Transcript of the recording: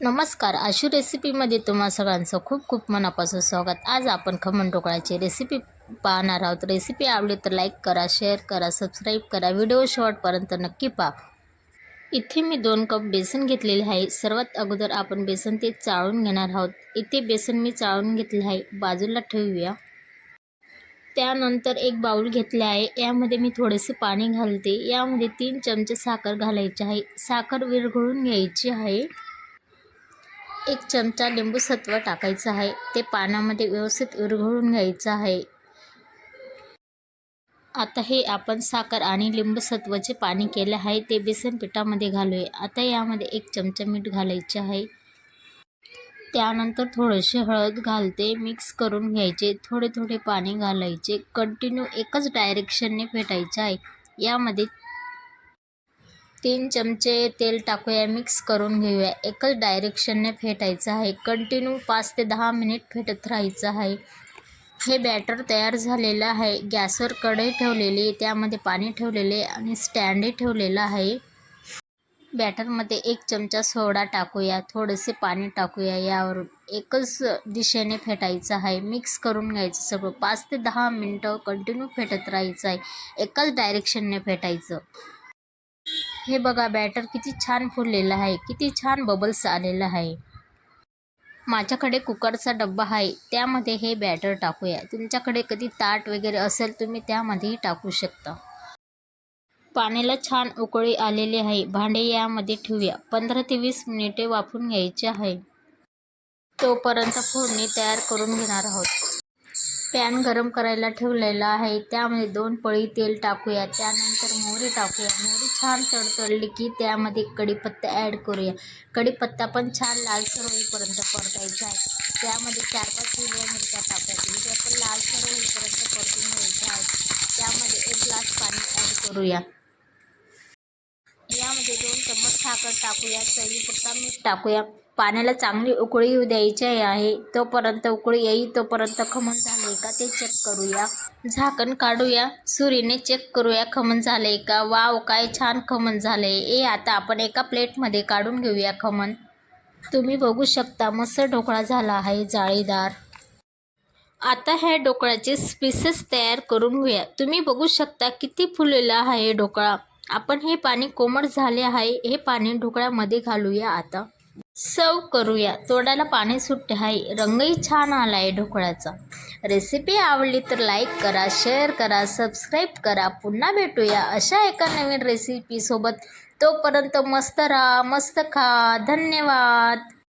नमस्कार, आशू रेसिपीमध्ये तुम्हा सगळ्यांचं खूप खूप मनापासून स्वागत। आज आपण खमण ढोकळ्याची रेसिपी पाहणार आहोत। रेसिपी आवडली तर लाईक करा, शेअर करा, सबस्क्राईब करा। व्हिडिओ शेवटपर्यंत नक्की पहा। इथे मी 2 कप बेसन घेतलेले आहे। सर्वात अगोदर आपण बेसन ते चाळून घेणार आहोत। इथे बेसन मी चाळून घेतले आहे, बाजूला ठेवूया। त्यानंतर एक बाउल घेतले आहे, यामध्ये मी थोडेसे पाणी घालते। यामध्ये 3 चमचे साखर घालायची आहे। साखर विरघळून घ्यायची आहे। 1 चमचा लिंबू सत्व टाकायचं आहे, ते पाण्यामध्ये व्यवस्थित विरघळून घ्यायचं आहे। आता हे आपण साखर आणि लिंबू सत्वाचे पाणी केले आहे, ते बेसन पिठामध्ये घालूया। आता यामध्ये 1 चमचा मीठ घालायचे आहे। त्यानंतर थोडेसे हळद घालते, मिक्स करून घ्यायचे। थोडे थोडे पाणी घालायचे, कंटिन्यू एकच डायरेक्शनने फेटायचे आहे। यामध्ये 3 चमचे तेल टाकूया, मिक्स करून घेऊया। एकच डायरेक्शनने फेटायचं आहे। कंटिन्यू 5 ते 10 मिनिट फेटत राहायचं आहे। हे बॅटर तयार झालेलं आहे। गॅसवर कढई ठेवलेली, त्यामध्ये पाणी ठेवलेले आणि स्टँडही ठेवलेला आहे। बॅटरमध्ये 1 चमचा सोडा टाकूया, थोडेसे पाणी टाकूया। यावरून एकच दिशेने फेटायचं आहे, मिक्स करून घ्यायचं सगळं। 5 ते 10 मिनिटं कंटिन्यू फेटत राहायचं आहे, एकच डायरेक्शनने फेटायचं। हे बघा, बॅटर किती छान फुललेलं आहे, किती छान बबल्स आलेला आहे। माझ्याकडे कुकरचा डब्बा आहे, त्यामध्ये हे बॅटर टाकूया। तुमच्याकडे कधी ताट वगैरे असेल, तुम्ही त्यामध्येही टाकू शकता। पाण्याला छान उकळी आलेली आहे, भांडे यामध्ये ठेवूया। 15 ते 20 मिनिटे वाफवून घ्यायचे आहे। तोपर्यंत फोडणी तयार करून घेणार आहोत। पॅन गरम करायला ठेवलेला आहे, त्यामध्ये 2 पळी तेल टाकूया। त्यानंतर मोहरी टाकूया। मोहरी छान तडतडली की त्यामध्ये कढीपत्ता ॲड करूया। कढीपत्ता पण छान लालसर होईपर्यंत परतायचा आहे। त्यामध्ये 4-5 हिरव्या मिरच्या टाकायच्या, मिरच्या पण लालसर होईपर्यंत परतून घ्यायच्या आहेत। त्यामध्ये 1 ग्लास पाणी ॲड करूया। यामध्ये 2 चम्मच साखर टाकूया, चवीपुरता मीठ टाकूया। पाण्याला चांगली उकळी येऊ द्यायची आहे। तोपर्यंत उकळी येई तोपर्यंत खमण झाले का ते चेक करूया। झाकण काढूया, सुरीने चेक करूया खमण झाले का। वाव, काय छान खमण झाले। आता आपण एका प्लेटमध्ये काढून घेऊया खमण। तुम्ही बघू शकता, मस्त ढोकळा झाला आहे, जाळीदार। आता ह्या ढोकळ्याचे पीसेस तयार करून घेऊया। तुम्ही बघू शकता किती फुललेला आहे ढोकळा। आपण हे पाणी कोमट झाले आहे, हे पाणी ढोकळ्यामध्ये घालूया। आता सर्व करूया। तोंडाला पाणी सुटते आहे, रंगही छान आला आहे ढोकळ्याचा। रेसिपी आवडली तर लाईक करा, शेअर करा, सबस्क्राईब करा। पुन्हा भेटूया अशा एका नवीन रेसिपी सोबत। तोपर्यंत मस्त राहा, मस्त खा। धन्यवाद।